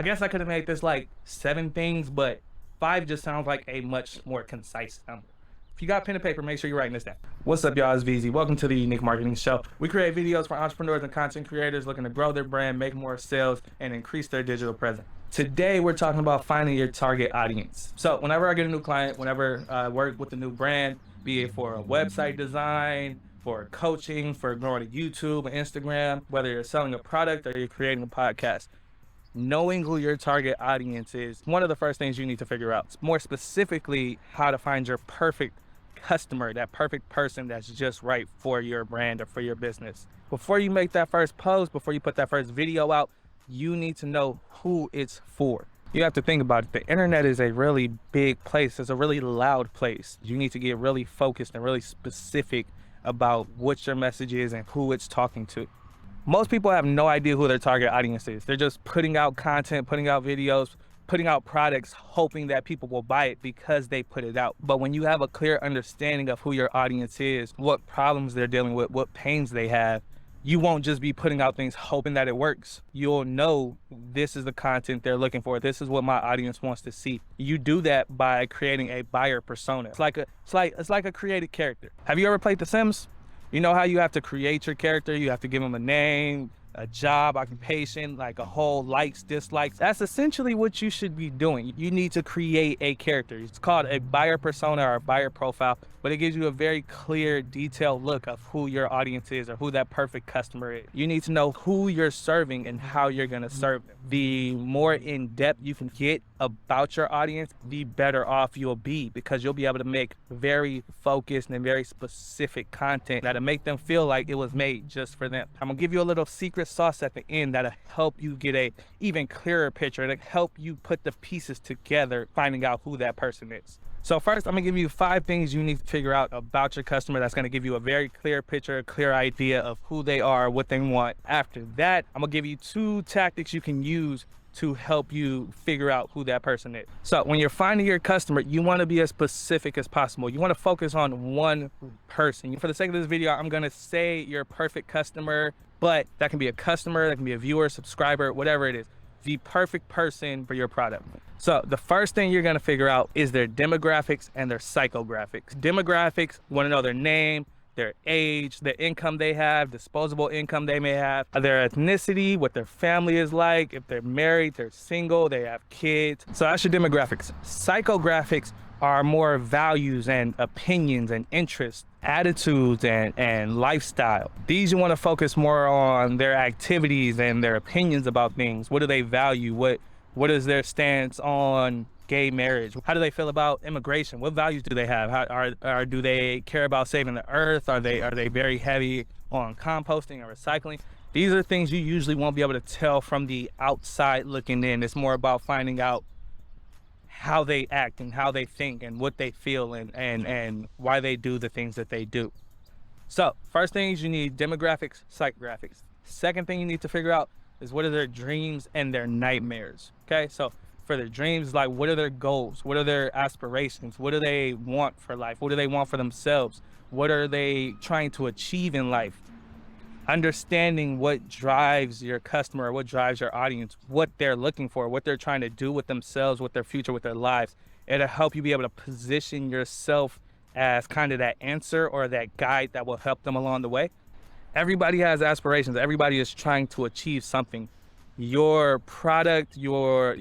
I guess I could have made this like 7 things, but 5 just sounds like a much more concise number. If you got pen and paper, make sure you're writing this down. What's up, y'all? It's VZ. Welcome to the Unique Marketing Show. We create videos for entrepreneurs and content creators looking to grow their brand, make more sales, and increase their digital presence. Today, we're talking about finding your target audience. So whenever I get a new client, whenever I work with a new brand, be it for a website design, for coaching, for growing a YouTube and Instagram, whether you're selling a product or you're creating a podcast, knowing who your target audience is one of the first things you need to figure out. More specifically, how to find your perfect customer, that perfect person that's just right for your brand or for your business. Before you make that first post, before you put that first video out, you need to know who it's for. You have to think about it. The internet is a really big place. It's a really loud place. You need to get really focused and really specific about what your message is and who it's talking to. Most people have no idea who their target audience is. They're just putting out content, putting out videos, putting out products, hoping that people will buy it because they put it out. But when you have a clear understanding of who your audience is, what problems they're dealing with, what pains they have, you won't just be putting out things hoping that it works. You'll know this is the content they're looking for. This is what my audience wants to see. You do that by creating a buyer persona. It's like a created character. Have you ever played The Sims? You know how you have to create your character? You have to give them a name, a job, occupation, like a whole likes, dislikes. That's essentially what you should be doing. You need to create a character. It's called a buyer persona or a buyer profile, but it gives you a very clear, detailed look of who your audience is or who that perfect customer is. You need to know who you're serving and how you're gonna serve them. The more in depth you can get about your audience, the better off you'll be, because you'll be able to make very focused and very specific content that'll make them feel like it was made just for them. I'm gonna give you a little secret sauce at the end that'll help you get a even clearer picture, that'll help you put the pieces together, finding out who that person is. So first, I'm gonna give you 5 things you need to figure out about your customer that's gonna give you a very clear picture, a clear idea of who they are, what they want. After that, I'm gonna give you 2 tactics you can use to help you figure out who that person is. So when you're finding your customer, you wanna be as specific as possible. You wanna focus on one person. For the sake of this video, I'm gonna say your perfect customer, but that can be a customer, that can be a viewer, subscriber, whatever it is. The perfect person for your product. So the first thing you're gonna figure out is their demographics and their psychographics. Demographics, you wanna know their name, their age, the income they have, disposable income they may have, their ethnicity, what their family is like, if they're married, they're single, they have kids. So that's your demographics. Psychographics are more values and opinions and interests, attitudes and lifestyle. These you want to focus more on their activities and their opinions about things. What do they value? What is their stance on gay marriage? How do they feel about immigration? What values do they have? How do they care about saving the earth? Are they very heavy on composting or recycling? These are things you usually won't be able to tell from the outside looking in. It's more about finding out how they act and how they think and what they feel and why they do the things that they do. So first things, you need demographics, psychographics. Second thing you need to figure out is what are their dreams and their nightmares. Okay, so for their dreams, like what are their goals? What are their aspirations? What do they want for life? What do they want for themselves? What are they trying to achieve in life? Understanding what drives your customer, what drives your audience, what they're looking for, what they're trying to do with themselves, with their future, with their lives. It'll help you be able to position yourself as kind of that answer or that guide that will help them along the way. Everybody has aspirations. Everybody is trying to achieve something. Your product, your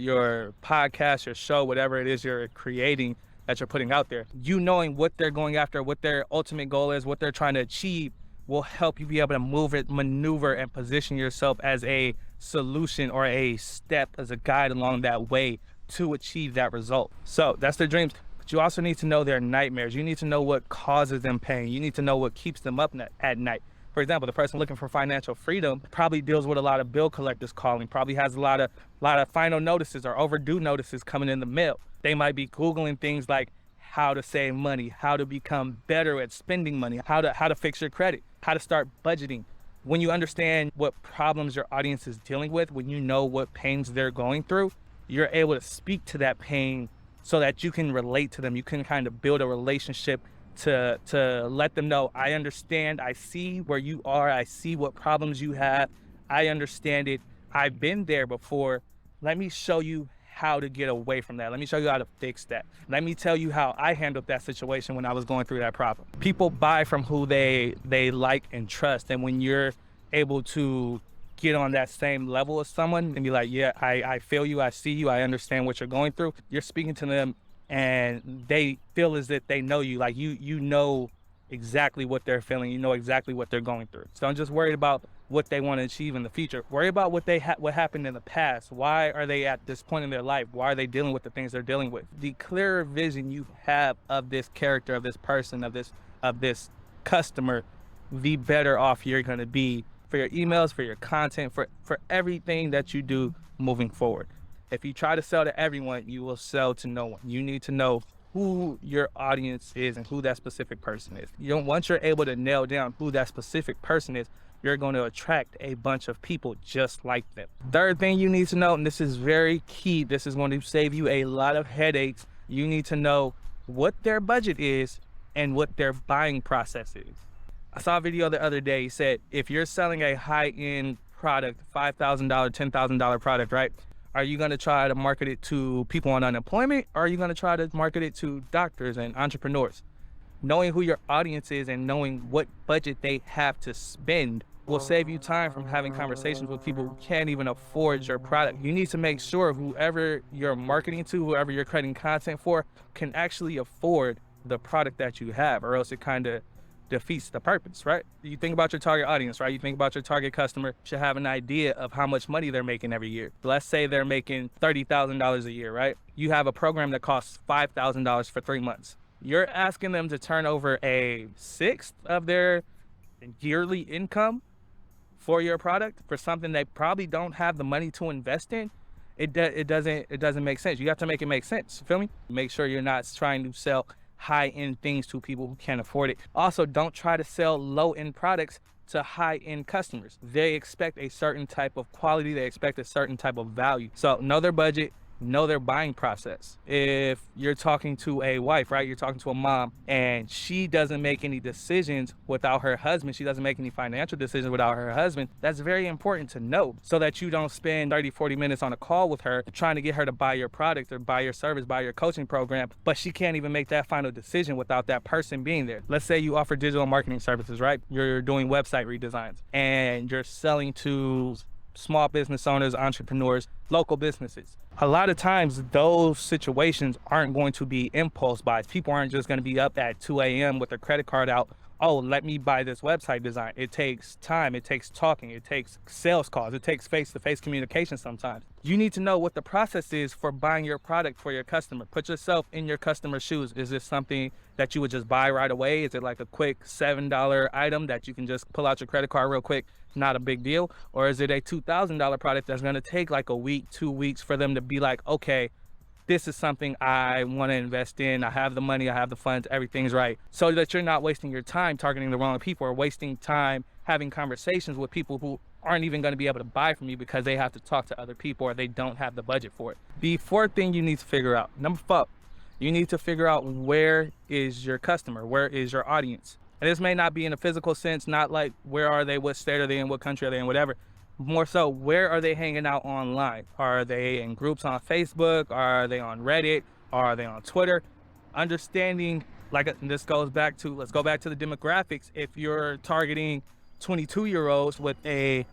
podcast, your show, whatever it is you're creating that you're putting out there, you knowing what they're going after, what their ultimate goal is, what they're trying to achieve, will help you be able to maneuver and position yourself as a solution or a step, as a guide along that way to achieve that result. So that's their dreams, but you also need to know their nightmares. You need to know what causes them pain. You need to know what keeps them up at night. For example, the person looking for financial freedom probably deals with a lot of bill collectors calling, probably has a lot of final notices or overdue notices coming in the mail. They might be Googling things like how to save money, how to become better at spending money, how to fix your credit, how to start budgeting. When you understand what problems your audience is dealing with, when you know what pains they're going through, you're able to speak to that pain so that you can relate to them. You can kind of build a relationship to let them know, I understand, I see where you are, I see what problems you have, I understand it, I've been there before, Let me show you how to get away from that. Let me show you how to fix that. Let me tell you how I handled that situation when I was going through that problem. People buy from who they like and trust. And when you're able to get on that same level as someone and be like, yeah, I feel you, I see you, I understand what you're going through. You're speaking to them and they feel as if they know you. Like you know exactly what they're feeling. You know exactly what they're going through. So I'm just worried about what they want to achieve in the future. Worry about what what happened in the past. Why are they at this point in their life? Why are they dealing with the things they're dealing with? The clearer vision you have of this character, of this person, of this customer, the better off you're going to be for your emails, for your content, for everything that you do moving forward. If you try to sell to everyone, you will sell to no one. You need to know who your audience is and who that specific person is. Once you're able to nail down who that specific person is, you're going to attract a bunch of people just like them. Third thing you need to know, and this is very key, this is going to save you a lot of headaches. You need to know what their budget is and what their buying process is. I saw a video the other day. He said, if you're selling a high-end product, $5,000, $10,000 product, right? Are you going to try to market it to people on unemployment, or are you going to try to market it to doctors and entrepreneurs? Knowing who your audience is and knowing what budget they have to spend will save you time from having conversations with people who can't even afford your product. You need to make sure whoever you're marketing to, whoever you're creating content for, can actually afford the product that you have, or else it kind of defeats the purpose, right? You think about your target audience, right? You think about your target customer should have an idea of how much money they're making every year. Let's say they're making $30,000 a year, right? You have a program that costs $5,000 for 3 months. You're asking them to turn over a sixth of their yearly income for your product for something they probably don't have the money to invest in. It doesn't make sense. You have to make it make sense. You feel me? Make sure you're not trying to sell high-end things to people who can't afford it. Also, don't try to sell low-end products to high-end customers. They expect a certain type of quality. They expect a certain type of value. So know their budget, know their buying process. If you're talking to a wife, right? You're talking to a mom and she doesn't make any decisions without her husband. She doesn't make any financial decisions without her husband. That's very important to know so that you don't spend 30, 40 minutes on a call with her trying to get her to buy your product or buy your service, buy your coaching program, but she can't even make that final decision without that person being there. Let's say you offer digital marketing services, right? You're doing website redesigns and you're selling to small business owners, entrepreneurs, local businesses. A lot of times those situations aren't going to be impulse buys. People aren't just going to be up at 2 a.m. with their credit card out. Oh, let me buy this website design. It takes time, it takes talking, it takes sales calls, it takes face-to-face communication sometimes. You need to know what the process is for buying your product for your customer. Put yourself in your customer's shoes. Is this something that you would just buy right away? Is it like a quick $7 item that you can just pull out your credit card real quick? Not a big deal. Or is it a $2,000 product that's going to take like a week, 2 weeks for them to be like, okay, this is something I want to invest in. I have the money, I have the funds, everything's right. So that you're not wasting your time targeting the wrong people or wasting time having conversations with people who aren't even going to be able to buy from you because they have to talk to other people or they don't have the budget for it. The fourth thing you need to figure out, number 4, you need to figure out where is your customer, where is your audience. And this may not be in a physical sense, not like where are they, what state are they in, what country are they in, whatever. More so, where are they hanging out online? Are they in groups on Facebook? Are they on Reddit? Are they on Twitter? Understanding, like this goes back to, let's go back to the demographics. If you're targeting 22-year-olds with a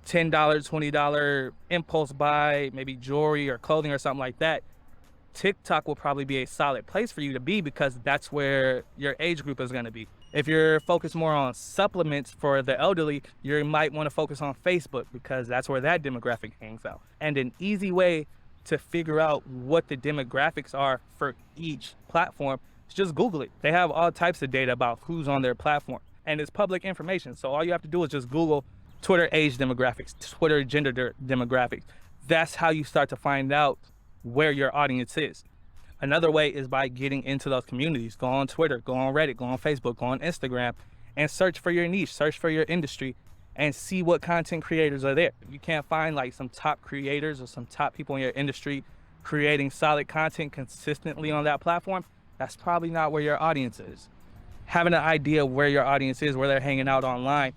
$10, $20 impulse buy, maybe jewelry or clothing or something like that, TikTok will probably be a solid place for you to be because that's where your age group is going to be. If you're focused more on supplements for the elderly, you might want to focus on Facebook because that's where that demographic hangs out. And an easy way to figure out what the demographics are for each platform is just Google it. They have all types of data about who's on their platform and it's public information. So all you have to do is just Google Twitter age demographics, Twitter gender demographics. That's how you start to find out where your audience is. Another way is by getting into those communities. Go on Twitter, go on Reddit, go on Facebook, go on Instagram, and search for your niche, search for your industry, and see what content creators are there. If you can't find like some top creators or some top people in your industry creating solid content consistently on that platform, that's probably not where your audience is. Having an idea of where your audience is, where they're hanging out online,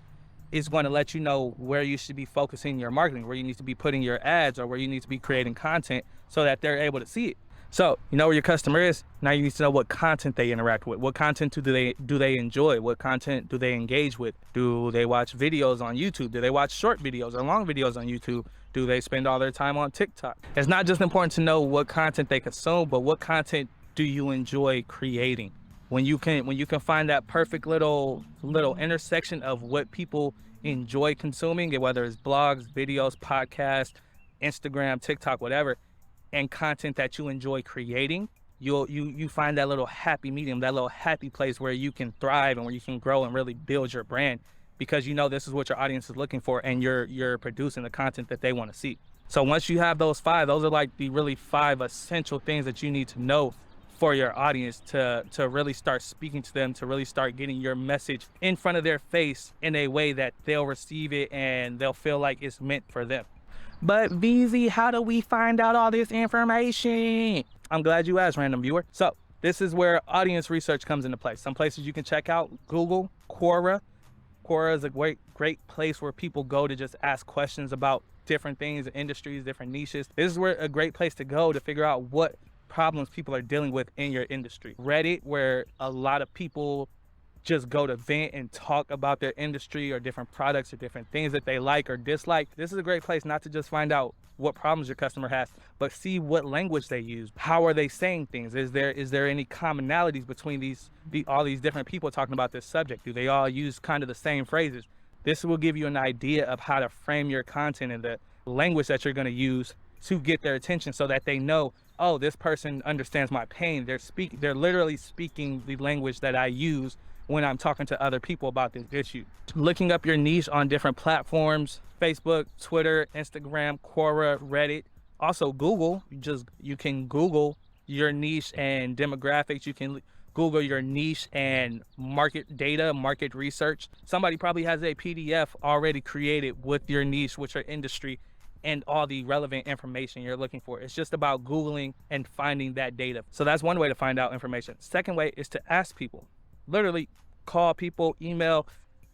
is going to let you know where you should be focusing your marketing, where you need to be putting your ads, or where you need to be creating content so that they're able to see it. So you know where your customer is. Now you need to know what content they interact with. What content do they enjoy? What content do they engage with? Do they watch videos on YouTube? Do they watch short videos or long videos on YouTube? Do they spend all their time on TikTok? It's not just important to know what content they consume, but what content do you enjoy creating? When you can find that perfect little intersection of what people enjoy consuming, whether it's blogs, videos, podcasts, Instagram, TikTok, whatever, and content that you enjoy creating, you find that little happy medium, that little happy place where you can thrive and where you can grow and really build your brand, because you know this is what your audience is looking for, and you're producing the content that they want to see. So once you have those five, those are like the really 5 essential things that you need to know for your audience to really start speaking to them, to really start getting your message in front of their face in a way that they'll receive it and they'll feel like it's meant for them. But VZ, how do we find out all this information? I'm glad you asked, random viewer. So this is where audience research comes into play. Some places you can check out: Google, Quora. Quora is a great place where people go to just ask questions about different things, industries, different niches. This is where a great place to go to figure out what problems people are dealing with in your industry. Reddit, where a lot of people just go to vent and talk about their industry or different products or different things that they like or dislike. This is a great place not to just find out what problems your customer has, but see what language they use. How are they saying things? Is there any commonalities between all these different people talking about this subject? Do they all use kind of the same phrases? This will give you an idea of how to frame your content and the language that you're going to use to get their attention, so that they know, oh, this person understands my pain. They're literally speaking the language that I use when I'm talking to other people about this issue. Looking up your niche on different platforms: Facebook, Twitter, Instagram, Quora, Reddit. Also Google. You can Google your niche and demographics. You can Google your niche and market data, market research. Somebody probably has a PDF already created with your niche, with your industry, and all the relevant information you're looking for. It's just about Googling and finding that data. So that's one way to find out information. Second way is to ask people. Literally call people, email,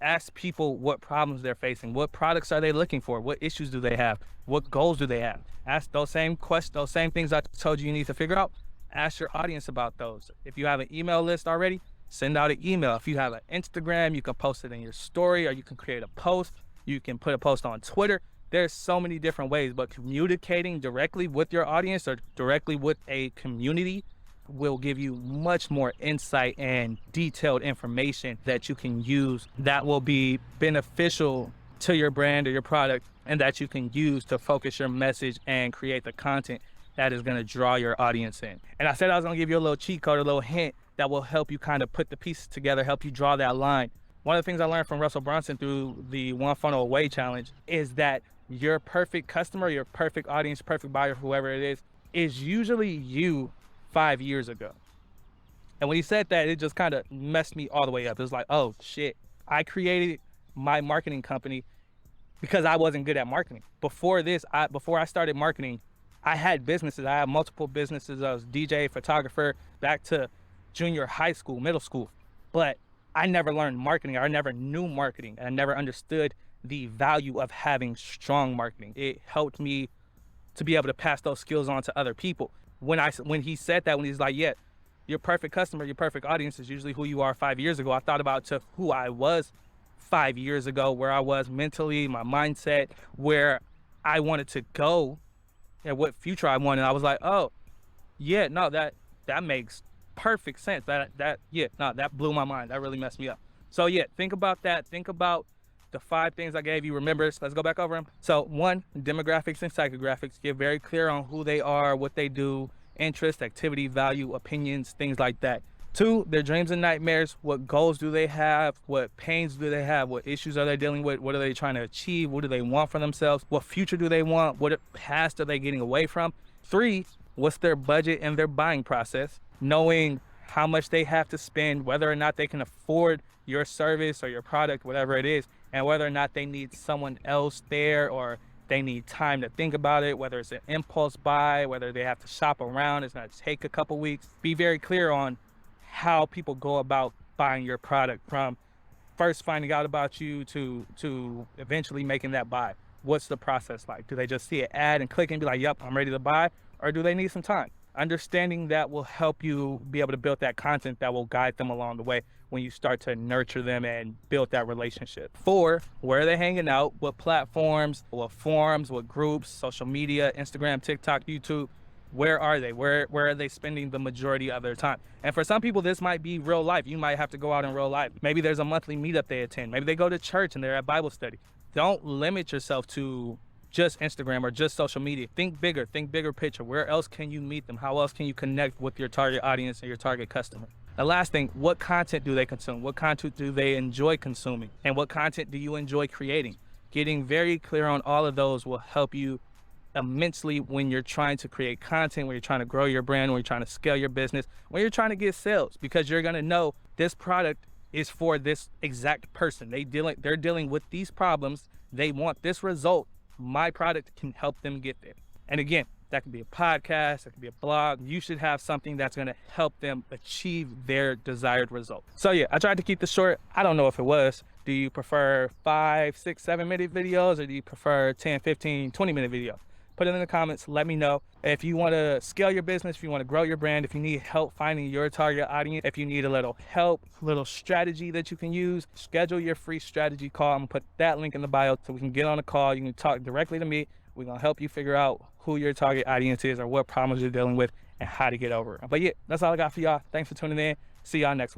ask people what problems they're facing, what products are they looking for, what issues do they have, what goals do they have. Ask those same questions, those same things I told you need to figure out. Ask your audience about those. If you have an email list already, send out an email. If you have an Instagram, you can post it in your story, or you can create a post. You can put a post on Twitter. There's so many different ways, but communicating directly with your audience or directly with a community will give you much more insight and detailed information that you can use that will be beneficial to your brand or your product, and that you can use to focus your message and create the content that is going to draw your audience in. And I said I was going to give you a little cheat code, a little hint that will help you kind of put the pieces together, help you draw that line. One of the things I learned from Russell Brunson through the One Funnel Away challenge is that your perfect customer, your perfect audience, perfect buyer, whoever it is usually you 5 years ago. And when he said that, it just kind of messed me all the way up. It was like, oh shit, I created my marketing company because I wasn't good at marketing. Before I started marketing, I had businesses. I had multiple businesses. I was DJ, photographer, back to junior high school, middle school. But I never learned marketing. I never knew marketing. I never understood the value of having strong marketing. It helped me to be able to pass those skills on to other people. When he said that, when he's like, yeah, your perfect customer, your perfect audience is usually who you are 5 years ago, I thought about to who I was 5 years ago, where I was mentally, my mindset, where I wanted to go and what future I wanted. I was like, oh yeah, no, that makes perfect sense. That blew my mind. That really messed me up. So yeah, think about that. Think about the 5 things I gave you. Remember, let's go back over them. So 1, demographics and psychographics. Get very clear on who they are, what they do, interest, activity, value, opinions, things like that. 2, their dreams and nightmares. What goals do they have? What pains do they have? What issues are they dealing with? What are they trying to achieve? What do they want for themselves? What future do they want? What past are they getting away from? 3, what's their budget and their buying process? Knowing how much they have to spend, whether or not they can afford your service or your product, whatever it is, and whether or not they need someone else there, or they need time to think about it, whether it's an impulse buy, whether they have to shop around, it's going to take a couple weeks. Be very clear on how people go about buying your product, from first finding out about you to eventually making that buy? What's the process like? Do they just see an ad and click and be like, yep, I'm ready to buy? Or do they need some time? Understanding that will help you be able to build that content that will guide them along the way when you start to nurture them and build that relationship. 4, where are they hanging out? What platforms, what forums, what groups, social media, Instagram, TikTok, YouTube? Where are they? Where are they spending the majority of their time? And for some people, this might be real life. You might have to go out in real life. Maybe there's a monthly meetup they attend. Maybe they go to church and they're at Bible study. Don't limit yourself to just Instagram or just social media. Think bigger picture. Where else can you meet them? How else can you connect with your target audience and your target customer? The last thing, what content do they consume? What content do they enjoy consuming? And what content do you enjoy creating? Getting very clear on all of those will help you immensely when you're trying to create content, when you're trying to grow your brand, when you're trying to scale your business, when you're trying to get sales, because you're gonna know this product is for this exact person. They're dealing with these problems. They want this result. My product can help them get there. And again, that could be a podcast, that could be a blog. You should have something that's gonna help them achieve their desired result. So yeah, I tried to keep this short. I don't know if it was. Do you prefer 5, 6, 7-minute videos, or do you prefer 10, 15, 20-minute videos? Put it in the comments, let me know. If you wanna scale your business, if you wanna grow your brand, if you need help finding your target audience, if you need a little help, little strategy that you can use, schedule your free strategy call. I'm gonna put that link in the bio so we can get on a call. You can talk directly to me. We're gonna help you figure out who your target audience is or what problems you're dealing with and how to get over it. But yeah, that's all I got for y'all. Thanks for tuning in. See y'all next week.